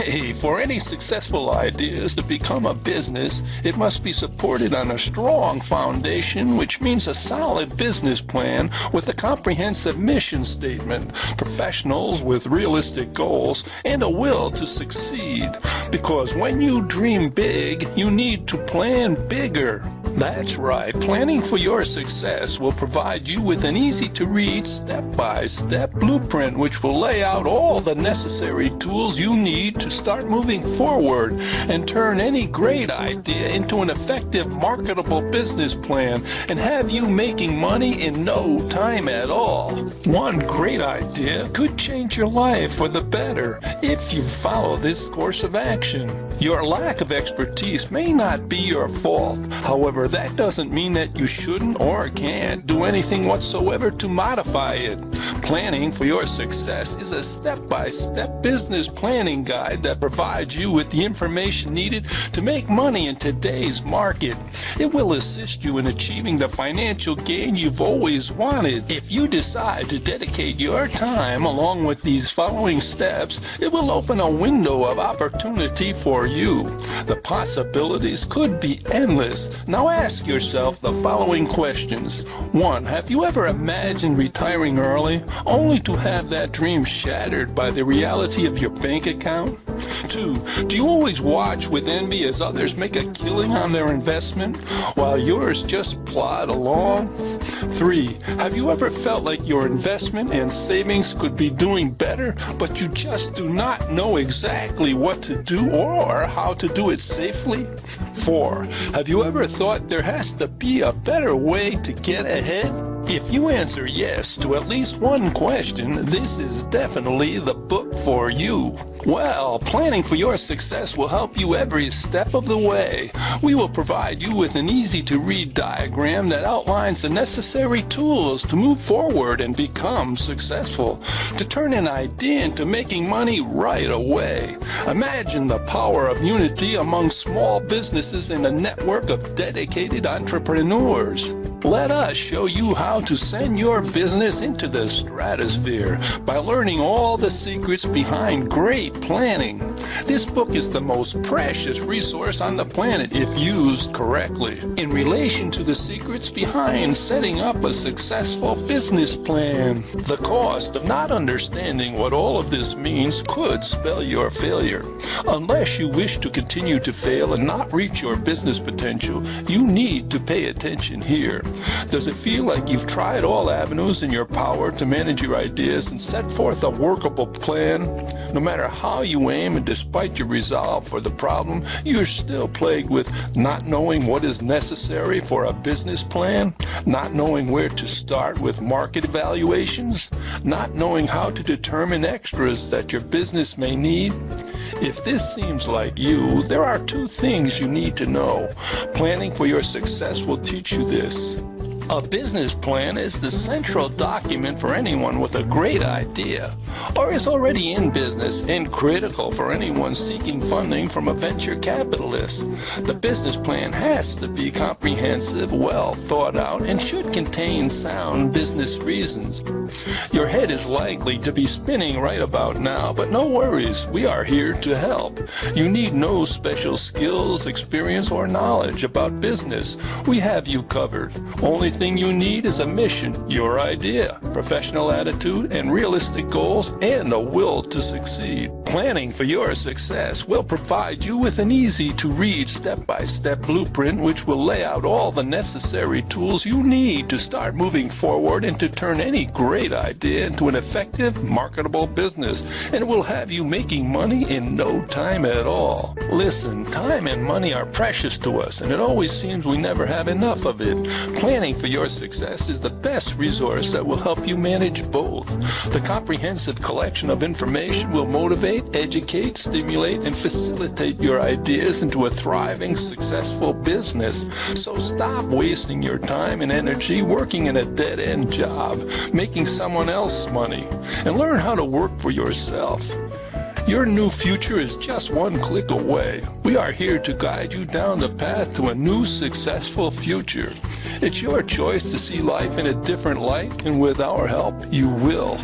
Hey, for any successful ideas to become a business, it must be supported on a strong foundation, which means a solid business plan with a comprehensive mission statement, professionals with realistic goals, and a will to succeed. Because when you dream big, you need to plan bigger. That's right, planning for your success will provide you with an easy-to-read, step-by-step blueprint which will lay out all the necessary tools you need to start moving forward and turn any great idea into an effective, marketable business plan and have you making money in no time at all. One great idea could change your life for the better if you follow this course of action. Your lack of expertise may not be your fault. However, that doesn't mean that you shouldn't or can't do anything whatsoever to modify it. Planning for your success is a step-by-step business planning guide that provides you with the information needed to make money in today's market. It will assist you in achieving the financial gain you've always wanted. If you decide to dedicate your time along with these following steps, it will open a window of opportunity for you. The possibilities could be endless. Now ask yourself the following questions. 1. Have you ever imagined retiring early, only to have that dream shattered by the reality of your bank account? 2. Do you always watch with envy as others make a killing on their investment, while yours just plod along? 3. Have you ever felt like your investment and savings could be doing better, but you just do not know exactly what to do or how to do it safely? 4. Have you ever thought there has to be a better way to get ahead? If you answer yes to at least one question, this is definitely the book for you. Well, planning for your success will help you every step of the way. We will provide you with an easy-to-read diagram that outlines the necessary tools to move forward and become successful, to turn an idea into making money right away. Imagine the power of unity among small businesses in a network of dedicated entrepreneurs. Let us show you how to send your business into the stratosphere by learning all the secrets behind great planning. This book is the most precious resource on the planet if used correctly. In relation to the secrets behind setting up a successful business plan, the cost of not understanding what all of this means could spell your failure. Unless you wish to continue to fail and not reach your business potential, you need to pay attention here. Does it feel like you've tried all avenues in your power to manage your ideas and set forth a workable plan? No matter how you aim and despite your resolve for the problem, you're still plagued with not knowing what is necessary for a business plan, not knowing where to start with market evaluations, not knowing how to determine extras that your business may need. If this seems like you, there are 2 things you need to know. Planning for your success will teach you this. A business plan is the central document for anyone with a great idea, or is already in business and critical for anyone seeking funding from a venture capitalist. The business plan has to be comprehensive, well thought out, and should contain sound business reasons. Your head is likely to be spinning right about now, but no worries, we are here to help. You need no special skills, experience, or knowledge about business. We have you covered. Only thing you need is a mission, your idea, professional attitude, and realistic goals, and the will to succeed. Planning for your success will provide you with an easy-to-read step-by-step blueprint which will lay out all the necessary tools you need to start moving forward and to turn any great idea into an effective, marketable business, and it will have you making money in no time at all. Listen, time and money are precious to us, and it always seems we never have enough of it. Planning for your success is the best resource that will help you manage both. The comprehensive collection of information will motivate, educate, stimulate, and facilitate your ideas into a thriving, successful business. So stop wasting your time and energy working in a dead-end job, making someone else money, and learn how to work for yourself. Your new future is just one click away. We are here to guide you down the path to a new successful future. It's your choice to see life in a different light, and with our help, you will.